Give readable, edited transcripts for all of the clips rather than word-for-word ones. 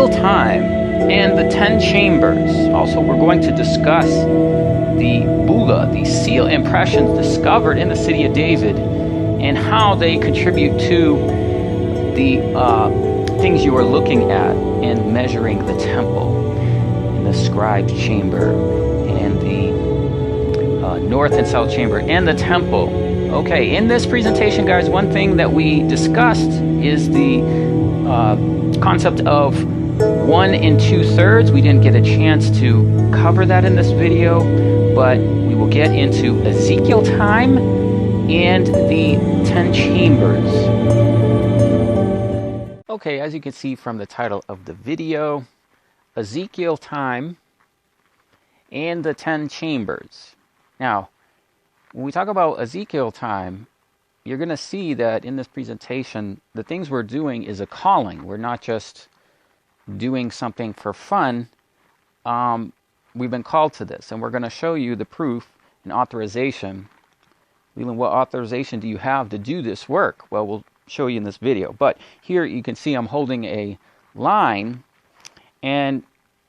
Ezk Time and the 10 chambers. Also, we're going to discuss the Bula, the seal impressions discovered in the city of David, and how they contribute to the things you are looking at in measuring the temple, in the scribe's chamber, and the north and south chamber, and the temple. Okay, in this presentation, guys, one thing that we discussed is the concept of 1 2/3. We didn't get a chance to cover that in this video, but we will get into Ezk Time and the 10 chambers. Okay, as you can see from the title of the video, Ezk Time and the 10 chambers. Now, when we talk about Ezk Time, you're going to see that in this presentation, the things we're doing is a calling. We're not just doing something for fun. We've been called to this, and we're going to show you the proof and authorization. Leland, what authorization do you have to do this work? Well, we'll show you in this video. But here you can see I'm holding a line, and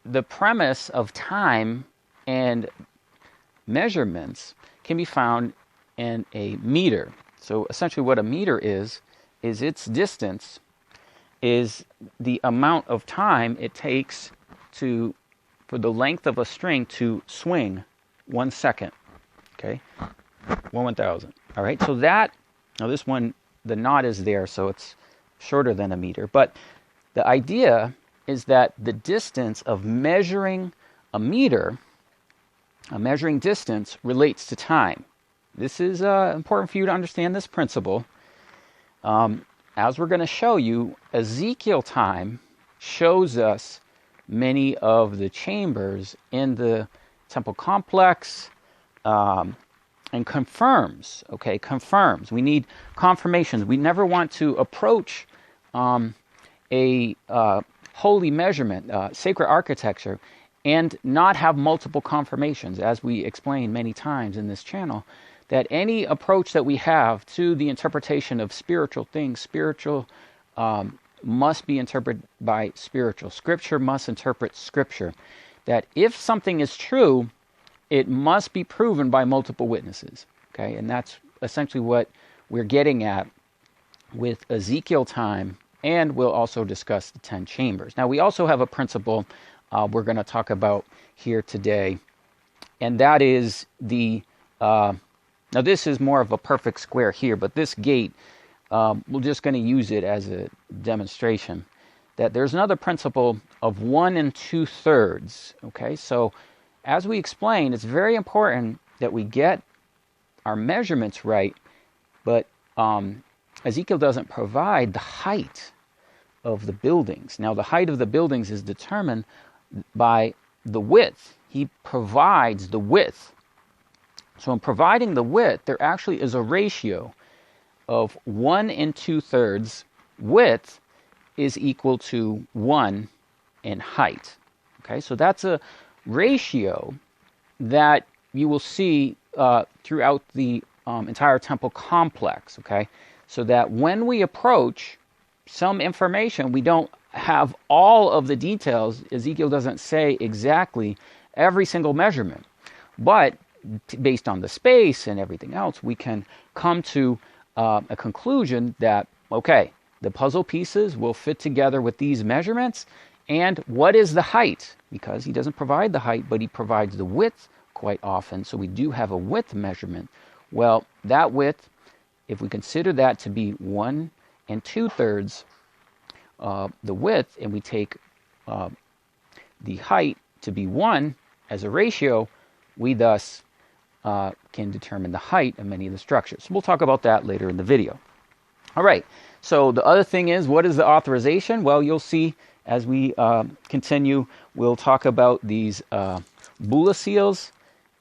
the premise of time and measurements can be found in a meter. So essentially what a meter is its distance is the amount of time it takes for the length of a string to swing 1 second. Okay, 1/1000. All right, so that, now this one, the knot is there, so it's shorter than a meter. But the idea is that the distance of measuring a meter, a measuring distance, relates to time. This is important for you to understand this principle. As we're going to show you, Ezk Time shows us many of the chambers in the temple complex, and confirms, okay, confirms. We need confirmations. We never want to approach a holy measurement, sacred architecture, and not have multiple confirmations, as we explained many times in this channel, that any approach that we have to the interpretation of spiritual things, spiritual must be interpreted by spiritual. Scripture must interpret Scripture. That if something is true, it must be proven by multiple witnesses. Okay, and that's essentially what we're getting at with Ezk Time, and we'll also discuss the 10 chambers. Now, we also have a principle we're going to talk about here today, and that is the now this is more of a perfect square here, but this gate, we're just going to use it as a demonstration, that there's another principle of 1 2/3. Okay, so as we explained, it's very important that we get our measurements right, but Ezekiel doesn't provide the height of the buildings. Now, the height of the buildings is determined by the width. He provides the width. So in providing the width, there actually is a ratio of 1 2/3 width is equal to 1 in height. Okay, so that's a ratio that you will see throughout the entire temple complex. Okay, so that when we approach some information, we don't have all of the details. Ezekiel doesn't say exactly every single measurement, but based on the space and everything else, we can come to a conclusion that, okay, the puzzle pieces will fit together with these measurements. And what is the height? Because he doesn't provide the height, but he provides the width quite often. So we do have a width measurement. Well, that width, if we consider that to be 1 2/3 the width, and we take the height to be 1 as a ratio, we thus can determine the height of many of the structures. We'll talk about that later in the video. All right, so the other thing is, what is the authorization? Well, you'll see as we continue, we'll talk about these Bula seals.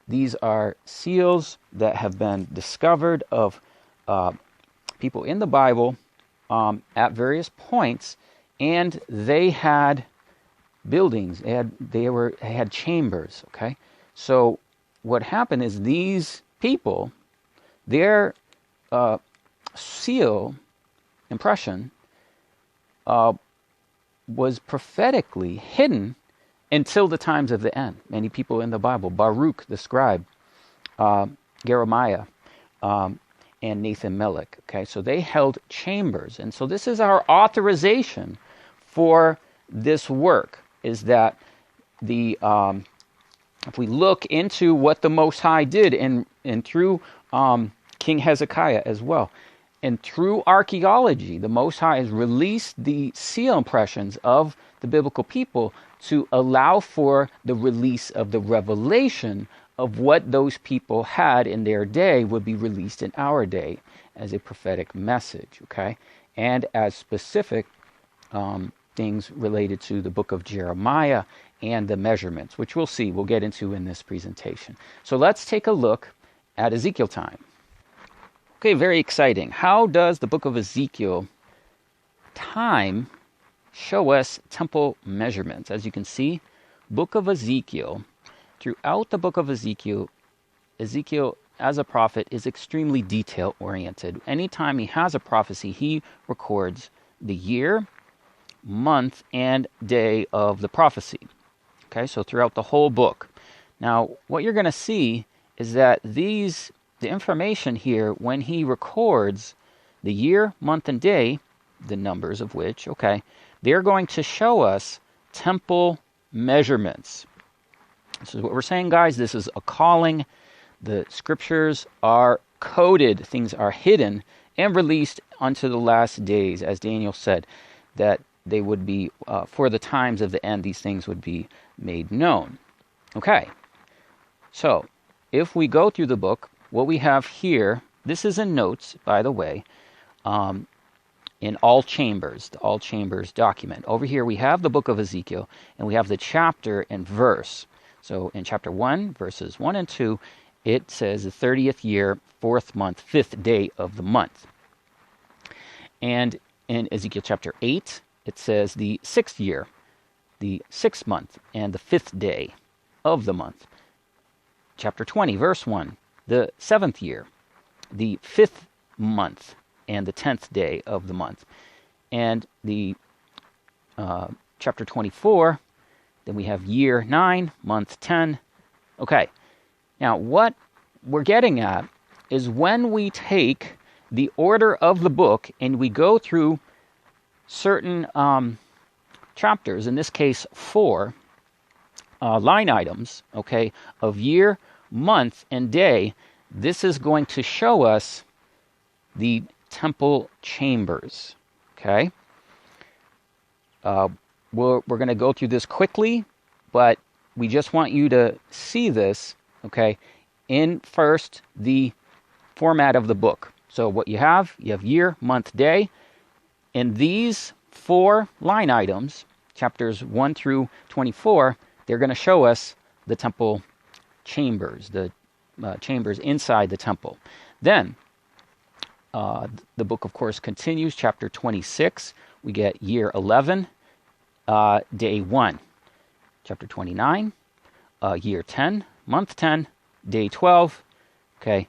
These are seals that have been discovered of people in the Bible at various points, and they had buildings. They had chambers. Okay, so what happened is these people, their seal impression was prophetically hidden until the times of the end. Many people in the Bible, Baruch the scribe, Jeremiah, and Nathan Melech. Okay, so they held chambers. And so this is our authorization for this work, is that the if we look into what the Most High did and through King Hezekiah as well, and through archaeology, the Most High has released the seal impressions of the biblical people to allow for the release of the revelation of what those people had in their day would be released in our day as a prophetic message, okay? And as specific things related to the book of Jeremiah and the measurements, which we'll get into in this presentation. So let's take a look at Ezekiel time. Okay, very exciting. How does the book of Ezekiel time show us temple measurements? As you can see, book of Ezekiel, throughout the book of Ezekiel, Ezekiel as a prophet is extremely detail oriented. Anytime he has a prophecy, he records the year, month, and day of the prophecy. Okay, so throughout the whole book. Now, what you're going to see is that the information here, when he records the year, month, and day, the numbers of which, okay, they're going to show us temple measurements. This is what we're saying, guys. This is a calling. The scriptures are coded. Things are hidden and released unto the last days, as Daniel said, that they would be, for the times of the end, these things would be made known. Okay, so if we go through the book, what we have here, this is in notes, by the way, in all chambers, the all chambers document. Over here we have the book of Ezekiel, and we have the chapter and verse. So in chapter 1, verses 1 and 2, it says the 30th year, 4th month, 5th day of the month. And in Ezekiel chapter 8, it says the 6th year, the 6th month, and the 5th day of the month. Chapter 20, verse 1, the 7th year, the 5th month, and the 10th day of the month. And the chapter 24, then we have year 9, month 10. Okay, now what we're getting at is when we take the order of the book and we go through certain chapters, in this case 4 line items, okay, of year, month, and day, this is going to show us the temple chambers, okay? We're going to go through this quickly, but we just want you to see this, okay, in first the format of the book. So what you have year, month, day. In these 4 line items, chapters 1 through 24, they're going to show us the temple chambers, the chambers inside the temple. Then, the book, of course, continues. Chapter 26, we get year 11, day 1. Chapter 29, year 10, month 10, day 12. Okay,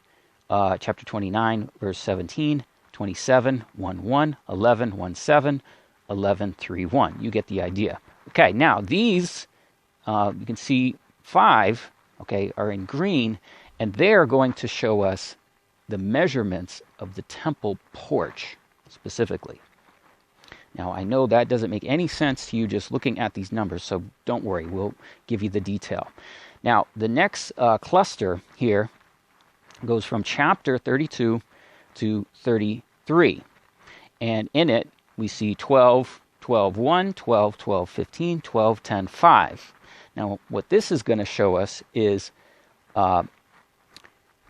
chapter 29, verse 17, 27, 1, 1, 11, 1, 7, 11, 3, 1. You get the idea. Okay, now these, you can see 5, okay, are in green, and they're going to show us the measurements of the temple porch, specifically. Now, I know that doesn't make any sense to you just looking at these numbers, so don't worry, we'll give you the detail. Now, the next cluster here goes from chapter 32 to 33. And in it, we see 12, 12, 1, 12, 12, 15, 12, 10, 5. Now, what this is going to show us is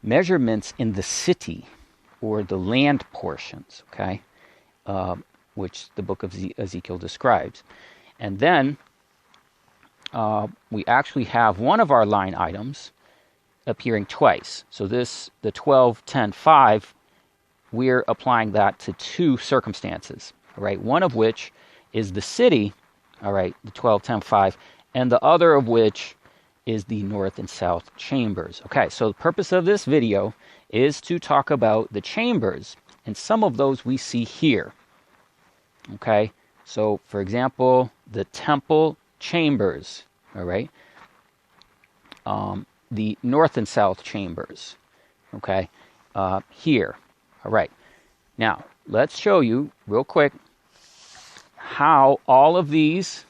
measurements in the city or the land portions, okay, which the book of Ezekiel describes. And then we actually have one of our line items appearing twice. So this, the 12, 10, 5, we're applying that to 2 circumstances, all right? One of which is the city, all right, the 12, 10, 5, and the other of which is the north and south chambers. Okay, so the purpose of this video is to talk about the chambers, and some of those we see here. Okay, so for example, the temple chambers, all right? The north and south chambers, okay? Here, all right. Now, let's show you real quick how all of these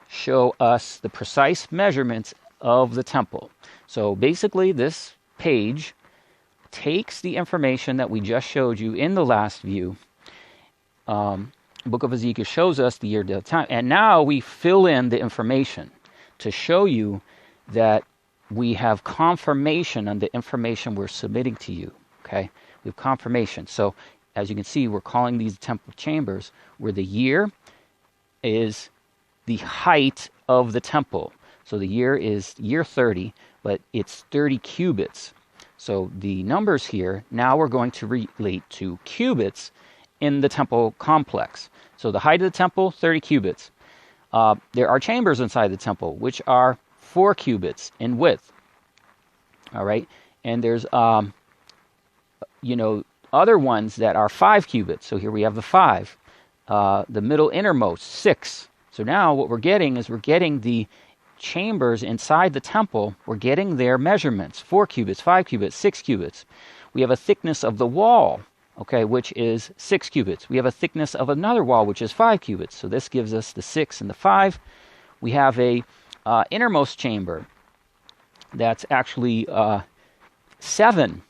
show us the precise measurements of the temple. So basically, this page takes the information that we just showed you in the last view. Book of Ezekiel shows us the year, the time, and now we fill in the information to show you that we have confirmation on the information we're submitting to you. Okay, we have confirmation. So as you can see, we're calling these temple chambers, where the year is the height of the temple. So the year is year 30, but it's 30 cubits. So the numbers here, now we're going to relate to cubits in the temple complex. So the height of the temple, 30 cubits. There are chambers inside the temple, which are 4 cubits in width. All right, and there's other ones that are 5 cubits. So here we have the 5. The middle innermost, 6. So now what we're getting is we're getting the chambers inside the temple. We're getting their measurements: 4 cubits, 5 cubits, 6 cubits. We have a thickness of the wall, okay, which is 6 cubits. We have a thickness of another wall, which is 5 cubits. So this gives us the 6 and the 5. We have a innermost chamber that's actually 7,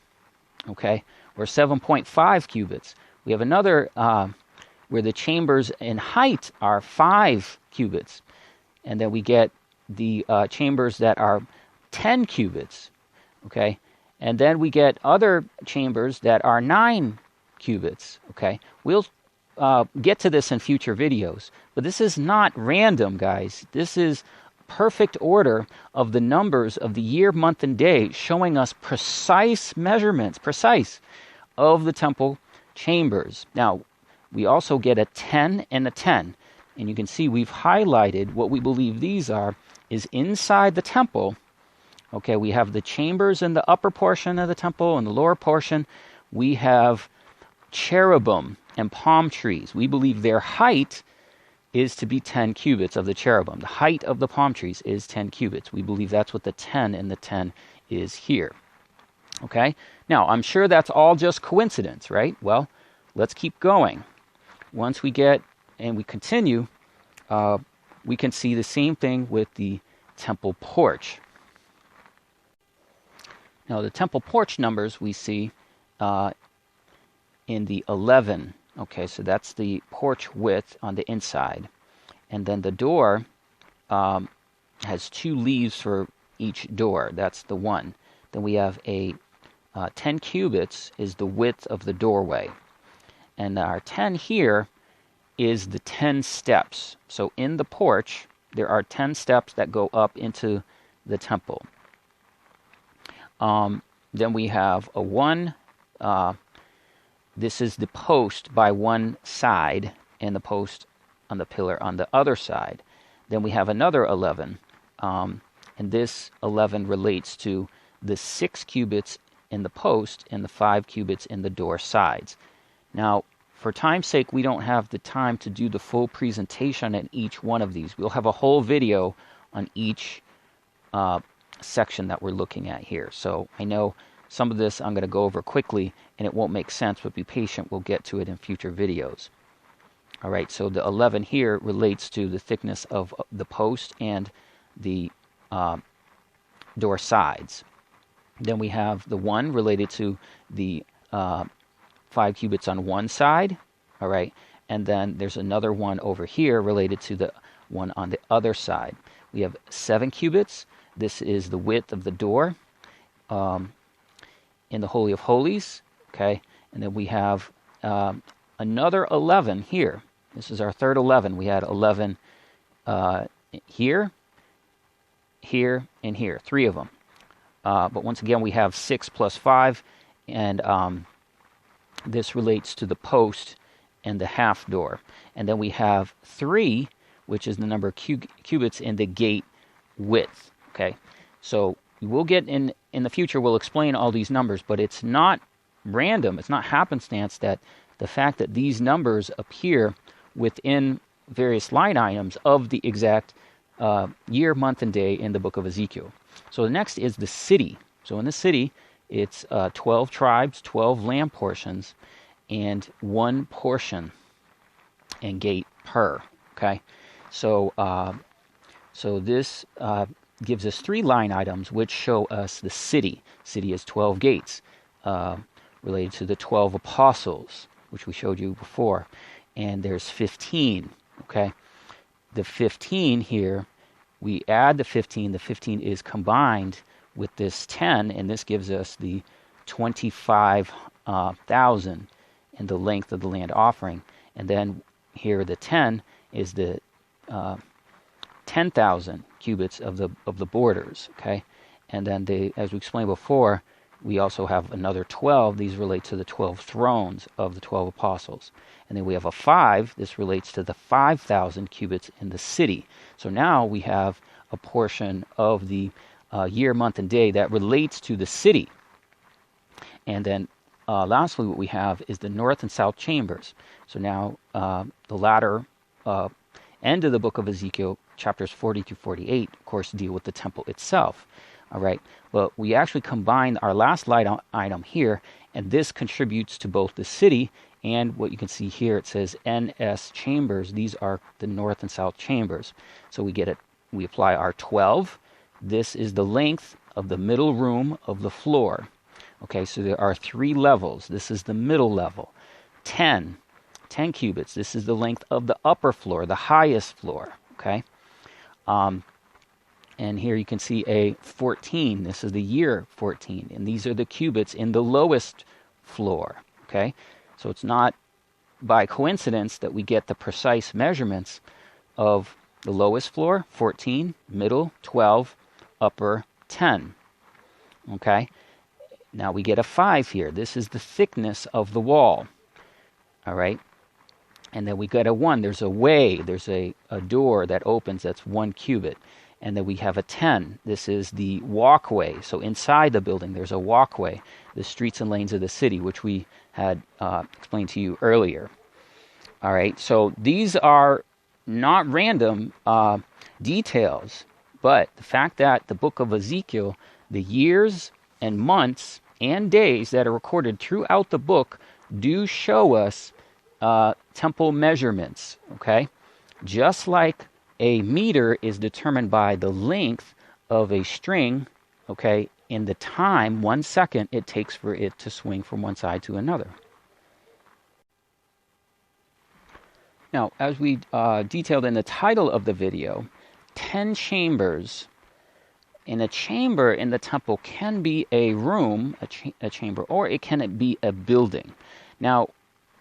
okay, or 7.5 cubits. We have another where the chambers in height are 5 cubits. And then we get the chambers that are 10 cubits, okay? And then we get other chambers that are 9 cubits, okay? We'll get to this in future videos, but this is not random, guys. This is perfect order of the numbers of the year, month, and day, showing us precise measurements, of the temple chambers. Now, we also get a 10 and a 10. And you can see we've highlighted what we believe these are, is inside the temple. Okay, we have the chambers in the upper portion of the temple, and the lower portion we have cherubim and palm trees. We believe their height is to be 10 cubits of the cherubim. The height of the palm trees is 10 cubits. We believe that's what the 10 and the 10 is here. Okay, now I'm sure that's all just coincidence, right? Well, let's keep going. Once we get and we continue, we can see the same thing with the temple porch. Now, the temple porch numbers we see in the 11. Okay, so that's the porch width on the inside. And then the door has 2 leaves for each door. That's the 1. Then we have a 10 cubits is the width of the doorway. And our 10 here is the 10 steps. So in the porch, there are 10 steps that go up into the temple. Then we have a 1. This is the post by one side, and the post on the pillar on the other side. Then we have another 11. And this 11 relates to the 6 cubits in the post and the 5 cubits in the door sides. Now, for time's sake, we don't have the time to do the full presentation in each one of these. We'll have a whole video on each section that we're looking at here. So I know some of this I'm going to go over quickly, and it won't make sense, but be patient. We'll get to it in future videos. All right, so the 11 here relates to the thickness of the post and the door sides. Then we have the 1 related to the 5 cubits on one side, all right, and then there's another 1 over here related to the 1 on the other side. We have 7 cubits. This is the width of the door in the Holy of Holies, okay, and then we have another 11 here. This is our third 11. We had 11 here, here, and here, 3 of them. But once again, we have 6 plus 5, and this relates to the post and the half door. And then we have 3, which is the number of cubits in the gate width. Okay, so we'll get in the future, we'll explain all these numbers, but it's not random. It's not happenstance that the fact that these numbers appear within various line items of the exact year, month, and day in the book of Ezekiel. So the next is the city. So in the city, it's 12 tribes, 12 land portions, and 1 portion and gate per. Okay, so this gives us 3 line items which show us the city. City is 12 gates, related to the 12 apostles, which we showed you before, and there's 15. Okay, the 15 here, we add the 15. The 15 is combined with this 10, and this gives us the 25,000 in the length of the land offering. And then here the 10 is the 10,000 cubits of the borders. Okay, and then as we explained before, we also have another 12. These relate to the 12 thrones of the 12 apostles. And then we have a 5. This relates to the 5,000 cubits in the city. So now we have a portion of the year, month, and day that relates to the city. And then lastly, what we have is the north and south chambers. So now the latter end of the book of Ezekiel, chapters 40 through 48, of course, deal with the temple itself. All right, but we actually combine our last line item here, and this contributes to both the city and what you can see here. It says NS chambers. These are the north and south chambers. So we apply our 12. This is the length of the middle room of the floor. Okay, so there are 3 levels. This is the middle level. 10 cubits. This is the length of the upper floor, the highest floor. Okay. And here you can see a 14. This is the year 14. And these are the cubits in the lowest floor. Okay? So it's not by coincidence that we get the precise measurements of the lowest floor, 14, middle, 12, upper, 10. Okay? Now we get a 5 here. This is the thickness of the wall. All right? And then we get a 1. There's a way. There's a door that opens that's 1 cubit. And then we have a 10. This is the walkway. So inside the building, there's a walkway, the streets and lanes of the city, which we had explained to you earlier. All right, so these are not random details, but the fact that the book of Ezekiel, the years and months and days that are recorded throughout the book do show us temple measurements, okay? Just like a meter is determined by the length of a string, okay, in the time, 1 second, it takes for it to swing from one side to another. Now, as we detailed in the title of the video, 10 chambers. In a chamber in the temple can be a room, a chamber, or it can be a building. Now,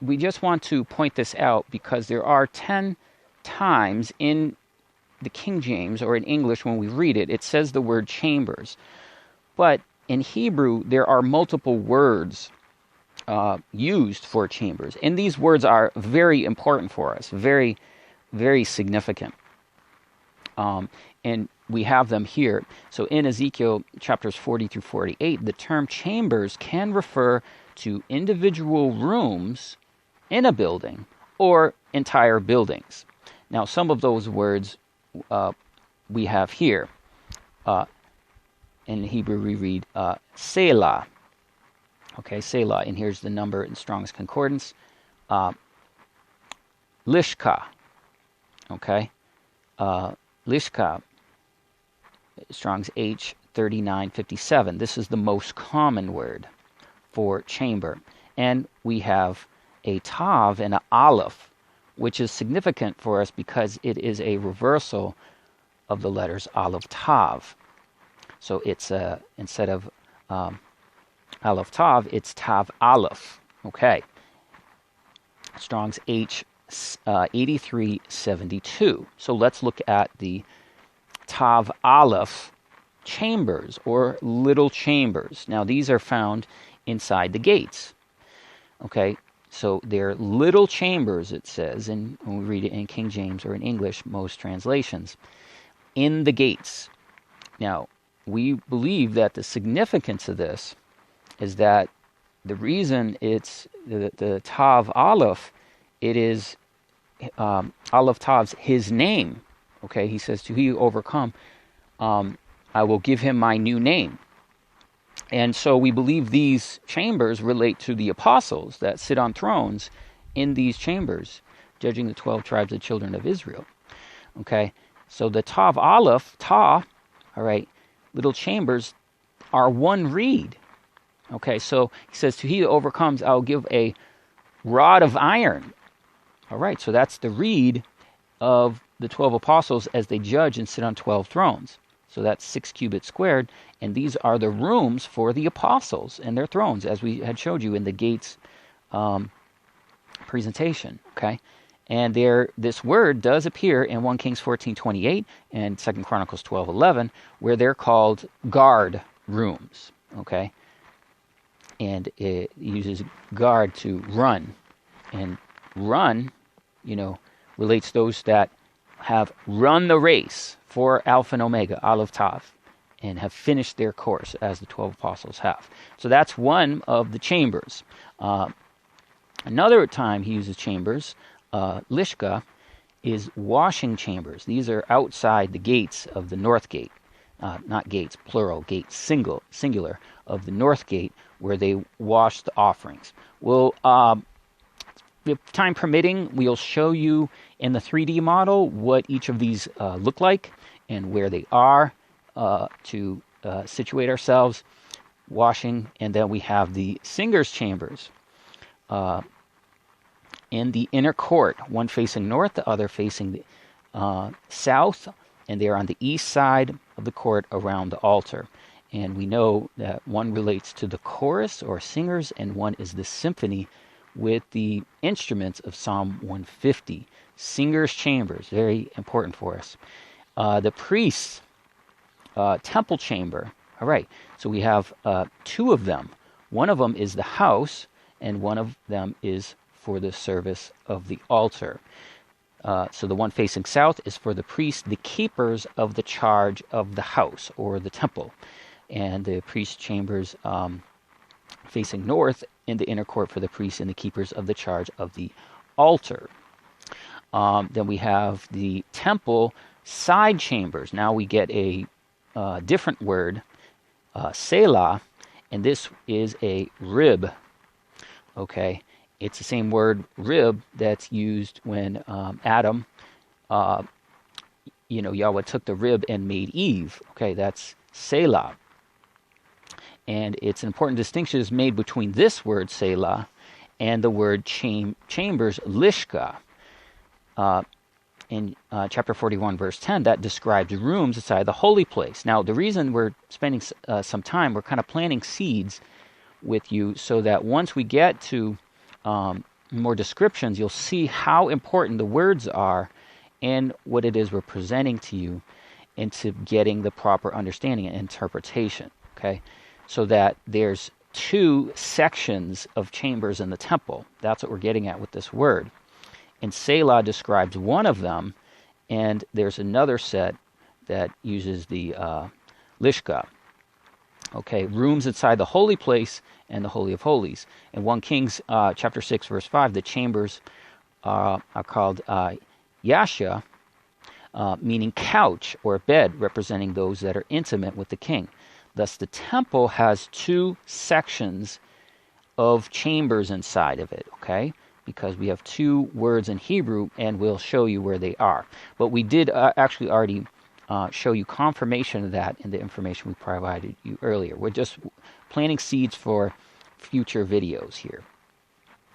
we just want to point this out because there are 10 times in the King James, or in English when we read it, it says the word chambers. But in Hebrew, there are multiple words used for chambers. And these words are very important for us, very, very significant. And we have them here. So in Ezekiel chapters 40 through 48, the term chambers can refer to individual rooms in a building or entire buildings. Now, some of those words we have here. In Hebrew, we read Selah. Okay, Selah, and here's the number in Strong's Concordance. Lishka. Okay, Lishka, Strong's H3957. This is the most common word for chamber. And we have a Tav and an Aleph, which is significant for us because it is a reversal of the letters Aleph Tav. So it's instead of Aleph Tav, it's Tav Aleph. Okay. Strong's H8372. So let's look at the Tav Aleph chambers, or little chambers. Now these are found inside the gates. Okay. So they're little chambers, it says, and when we read it in King James or in English, most translations, in the gates. Now, we believe that the significance of this is that the reason it's the Tav Aleph, it is Aleph Tav's his name. Okay, he says, to he who overcome, I will give him my new name. And so we believe these chambers relate to the apostles that sit on thrones in these chambers, judging the 12 tribes of children of Israel. Okay, so the Tav Aleph, Ta, all right, little chambers are one reed. Okay, so he says, to he who overcomes, I'll give a rod of iron. All right, so that's the reed of the 12 apostles as they judge and sit on 12 thrones. So that's 6 cubits squared, and these are the rooms for the apostles and their thrones, as we had showed you in the gates presentation. Okay, and this word does appear in 1 Kings 14:28 and 2 Chronicles 12:11, where they're called guard rooms. Okay, and it uses guard to run, and run, relates those that have run the race for Alpha and Omega, Aleph Tav, and have finished their course as the 12 apostles have. So that's one of the chambers. Another time he uses chambers, Lishka, is washing chambers. These are outside the gates of the north gate. Not gates, plural, gates, singular, of the north gate, where they wash the offerings. Well, if time permitting, we'll show you in the 3D model what each of these look like and where they are to situate ourselves, washing. And then we have the singers' chambers in the inner court, one facing north, the other facing the south, and they are on the east side of the court around the altar. And we know that one relates to the chorus or singers, and one is the symphony with the instruments of Psalm 150. Singers' chambers, very important for us. The priest's temple chamber. All right, so we have 2 of them. One of them is the house, and one of them is for the service of the altar. So the one facing south is for the priests, the keepers of the charge of the house or the temple. And the priest chambers facing north in the inner court for the priests and the keepers of the charge of the altar. Then we have the temple side chambers. Now we get a different word, Selah, and this is a rib. Okay, it's the same word, rib, that's used when Adam, Yahweh took the rib and made Eve. Okay, that's Selah. And it's an important distinction is made between this word, Selah, and the word chambers, Lishka. In chapter 41, verse 10, that describes rooms inside the holy place. Now, the reason we're spending some time, we're kind of planting seeds with you so that once we get to more descriptions, you'll see how important the words are and what it is we're presenting to you into getting the proper understanding and interpretation. Okay, so that there's 2 sections of chambers in the temple. That's what we're getting at with this word. And Selah describes one of them, and there's another set that uses the Lishka. Okay, rooms inside the holy place and the Holy of Holies. In 1 Kings chapter 6, verse 5, the chambers are called Yasha, meaning couch or bed, representing those that are intimate with the king. Thus, the temple has 2 sections of chambers inside of it, okay? Because we have 2 words in Hebrew, and we'll show you where they are. But we did actually already show you confirmation of that in the information we provided you earlier. We're just planting seeds for future videos here.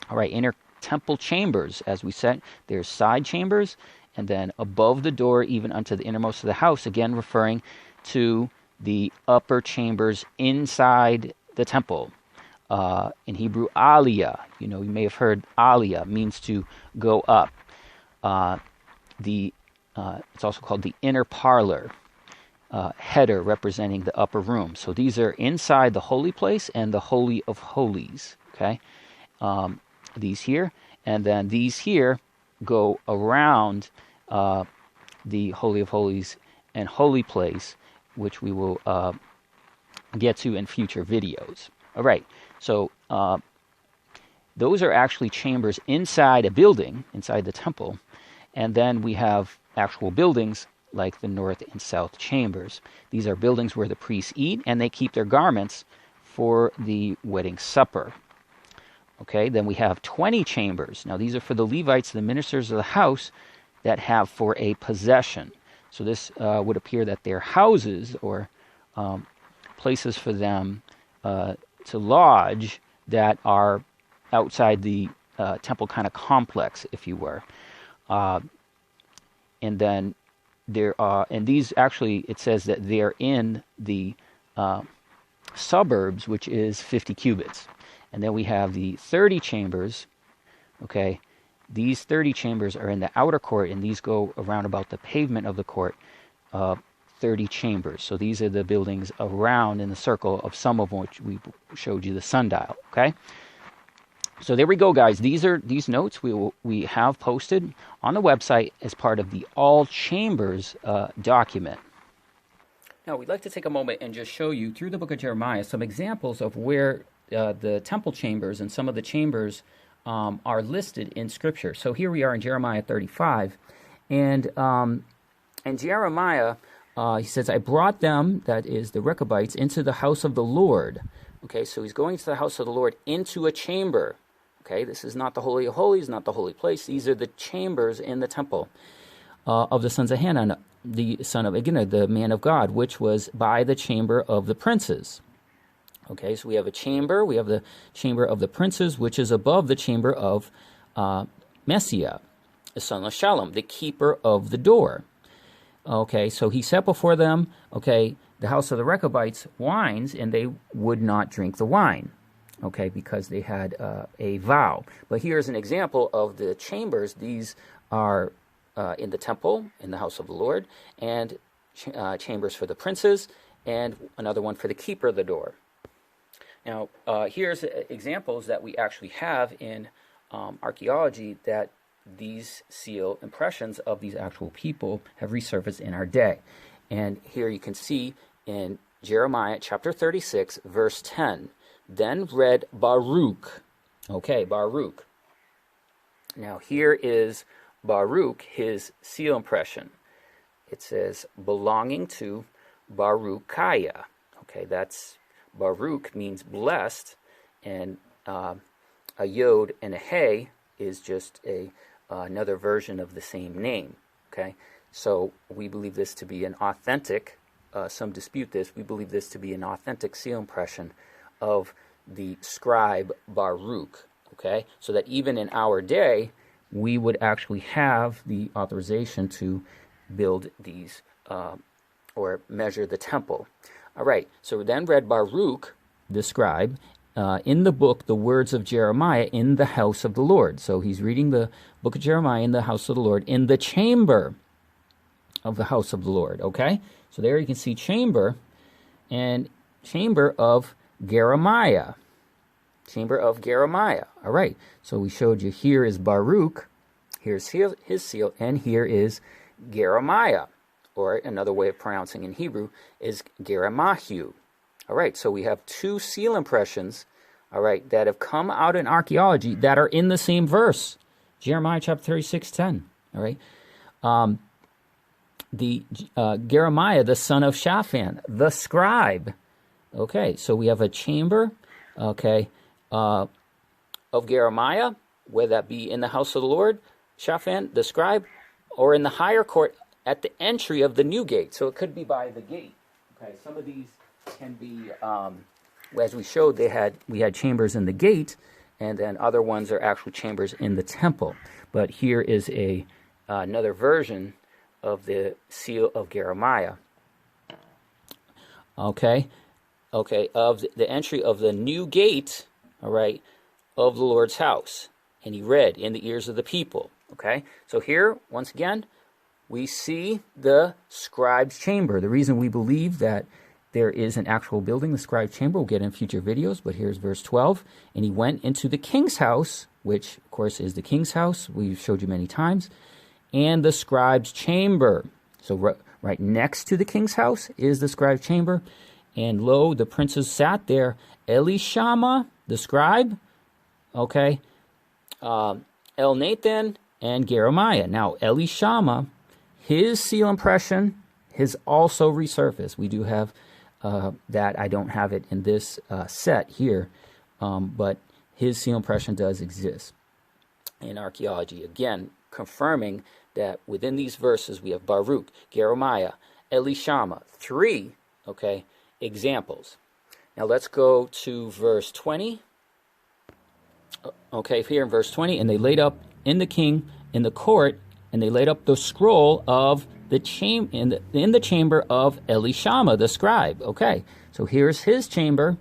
All right, inner temple chambers, as we said, there's side chambers, and then above the door, even unto the innermost of the house, again referring to the upper chambers inside the temple. In Hebrew, aliyah. You may have heard aliyah means to go up. It's also called the inner parlor, header representing the upper room. So these are inside the holy place and the Holy of Holies. Okay, these here, and then these here go around the Holy of Holies and holy place, which we will get to in future videos. All right, so those are actually chambers inside a building, inside the temple, And then we have actual buildings like the north and south chambers. These are buildings where the priests eat and they keep their garments for the wedding supper. Okay, then we have 20 chambers. Now these are for the Levites, the ministers of the house, that have for a possession. So this would appear that they're houses or places for them to lodge that are outside the temple kind of complex, if you were. And then there are, and these actually, it says that they're in the suburbs, which is 50 cubits. And then we have the 30 chambers, okay? These 30 chambers are in the outer court, and these go around about the pavement of the court, 30 chambers. So these are the buildings around in the circle of some of which we showed you the sundial, okay? So there we go, guys. These notes we have posted on the website as part of the All Chambers document. Now, we'd like to take a moment and just show you through the book of Jeremiah some examples of where the temple chambers and some of the chambers are listed in Scripture. So here we are in Jeremiah 35, and Jeremiah, he says, I brought them, that is the Rechabites, into the house of the Lord. Okay, so he's going to the house of the Lord into a chamber. Okay, this is not the Holy of Holies, not the holy place. These are the chambers in the temple of the sons of Hanan, the son of Agina, the man of God, which was by the chamber of the princes. Okay, so we have a chamber. We have the chamber of the princes, which is above the chamber of Messiah, the son of Shalom, the keeper of the door. Okay, so he set before them, okay, the house of the Rechabites wines, and they would not drink the wine, okay, because they had a vow. But here's an example of the chambers. These are in the temple, in the house of the Lord, and chambers for the princes, and another one for the keeper of the door. Now, here's examples that we actually have in archaeology that these seal impressions of these actual people have resurfaced in our day. And here you can see in Jeremiah chapter 36, verse 10, then read Baruch. Okay, Baruch. Now, here is Baruch, his seal impression. It says, belonging to Baruchiah. Okay, that's Baruch means blessed, and a yod and a hey is just another version of the same name. Okay, so we believe this to be an authentic. Some dispute this. We believe this to be an authentic seal impression of the scribe Baruch. Okay, so that even in our day, we would actually have the authorization to build these or measure the temple. All right, so then read Baruch, the scribe, in the book, the words of Jeremiah in the house of the Lord. So he's reading the book of Jeremiah in the house of the Lord, in the chamber of the house of the Lord, okay? So there you can see chamber and chamber of Jeremiah. Chamber of Jeremiah. All right, so we showed you here is Baruch, here's his seal, and here is Jeremiah. Or another way of pronouncing in Hebrew is Geramahu. All right, so we have two seal impressions, all right, that have come out in archaeology that are in the same verse. Jeremiah chapter 36:10. All right. Jeremiah, the son of Shaphan, the scribe. Okay, so we have a chamber, okay, of Jeremiah, whether that be in the house of the Lord, Shaphan, the scribe, or in the higher court at the entry of the new gate. So it could be by the gate. Okay, some of these can be, as we showed, we had chambers in the gate, and then other ones are actual chambers in the temple. But here is another version of the seal of Jeremiah. Okay, of the entry of the new gate, all right, of the Lord's house. And he read in the ears of the people. Okay, so here, once again, we see the scribe's chamber. The reason we believe that there is an actual building, the scribe's chamber, we'll get in future videos, but here's verse 12. And he went into the king's house, which, of course, is the king's house. We've showed you many times. And the scribe's chamber. So right next to the king's house is the scribe's chamber. And lo, the princes sat there. Elishama, the scribe, okay, Elnathan, and Jeremiah. Now, Elishama, his seal impression has also resurfaced. We do have that. I don't have it in this set here, but his seal impression does exist in archaeology. Again, confirming that within these verses we have Baruch, Jeremiah, Elishama, 3, okay, examples. Now let's go to verse 20. Okay, here in verse 20, and they laid up in the court, and they laid up the scroll of the in the chamber of Elishama the scribe. Okay, so here's his chamber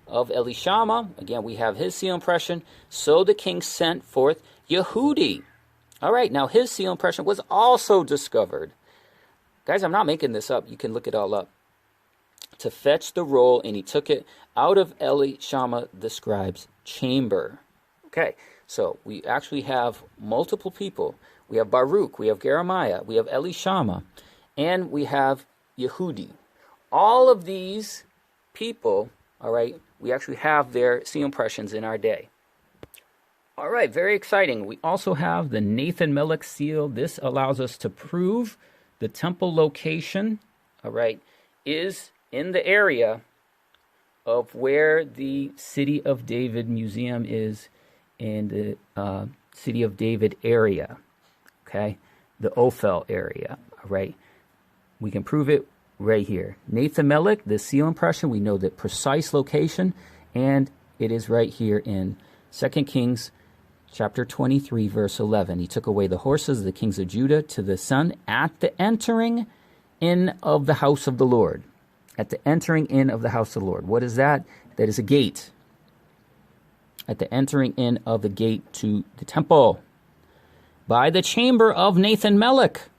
of Elishama. Again, we have his seal impression. So the king sent forth Yehudi. All right, now his seal impression was also discovered. Guys, I'm not making this up. You can look it all up. To fetch the roll, and he took it out of Elishama the scribe's chamber. Okay, so we actually have multiple people. We have Baruch, we have Jeremiah, we have Elishama, and we have Yehudi. All of these people, all right, we actually have their seal impressions in our day. All right, very exciting. We also have the Nathan Melech seal. This allows us to prove the temple location, all right, is in the area of where the City of David Museum is in the City of David area, okay, the Ophel area, all right. We can prove it right here. Nathan Melech, the seal impression, we know the precise location, and it is right here in 2 Kings chapter 23, verse 11. He took away the horses of the kings of Judah to the sun at the entering in of the house of the Lord. At the entering in of the house of the Lord. What is that? That is a gate. At the entering in of the gate to the temple. By the chamber of Nathan Melech,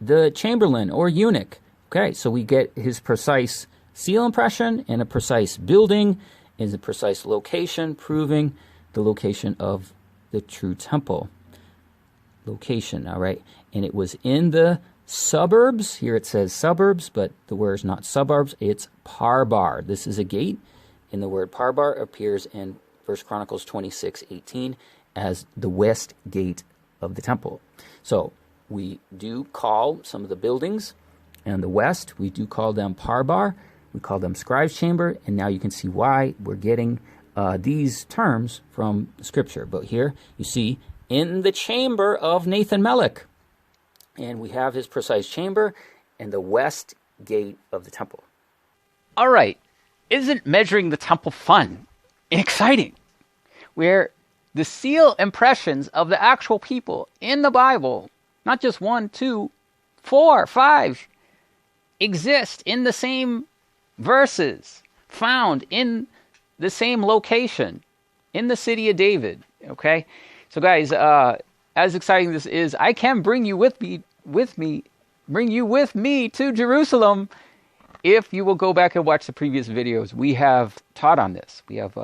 the chamberlain or eunuch. Okay, so we get his precise seal impression and a precise building is a precise location, proving the location of the true temple. Location, all right. And it was in the suburbs. Here it says suburbs, but the word is not suburbs. It's Parbar. This is a gate, and the word Parbar appears in 1 Chronicles 26:18 as the west gate of the temple. So we do call some of the buildings in the west, we do call them Parbar. We call them scribe's chamber, and now you can see why we're getting these terms from Scripture. But here you see in the chamber of Nathan Melech, and we have his precise chamber and the west gate of the temple. All right, isn't measuring the temple fun, exciting? Where the seal impressions of the actual people in the Bible, not just 1, 2, 4, 5, exist in the same verses, found in the same location, in the city of David, okay? So guys, as exciting this is, I can bring you with me to Jerusalem if you will go back and watch the previous videos. We have taught on this. We have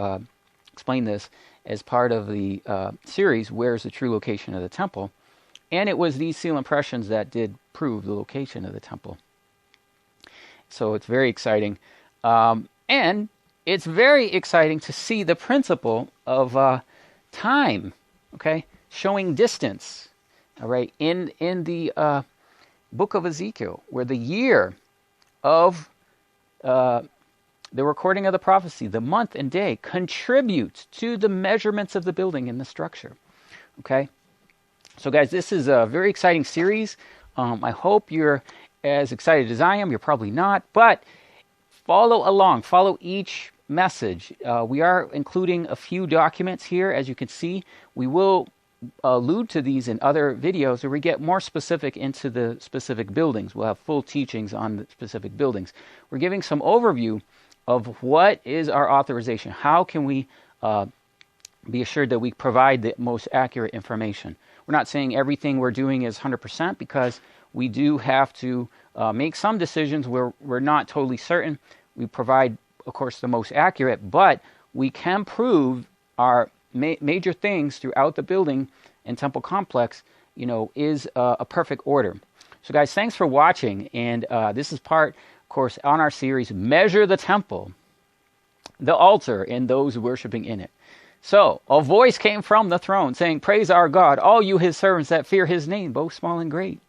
explained this as part of the series, Where's the True Location of the Temple? And it was these seal impressions that did prove the location of the temple. So it's very exciting. And it's very exciting to see the principle of time, okay, showing distance, all right, in the book of Ezekiel, where the year of the recording of the prophecy, the month and day, contributes to the measurements of the building and the structure, okay? So guys, this is a very exciting series. I hope you're as excited as I am. You're probably not, but follow along. Follow each message. We are including a few documents here. As you can see, we will allude to these in other videos where we get more specific into the specific buildings. We'll have full teachings on the specific buildings. We're giving some overview of what is our authorization. How can we be assured that we provide the most accurate information? We're not saying everything we're doing is 100% because we do have to make some decisions where we're not totally certain. We provide, of course, the most accurate, but we can prove our major things throughout the building and temple complex, you know, is a perfect order. So guys, thanks for watching. And this is part, of course, on our series, Measure the Temple, the altar, and those worshiping in it. So a voice came from the throne saying, "Praise our God, all you his servants that fear his name, both small and great."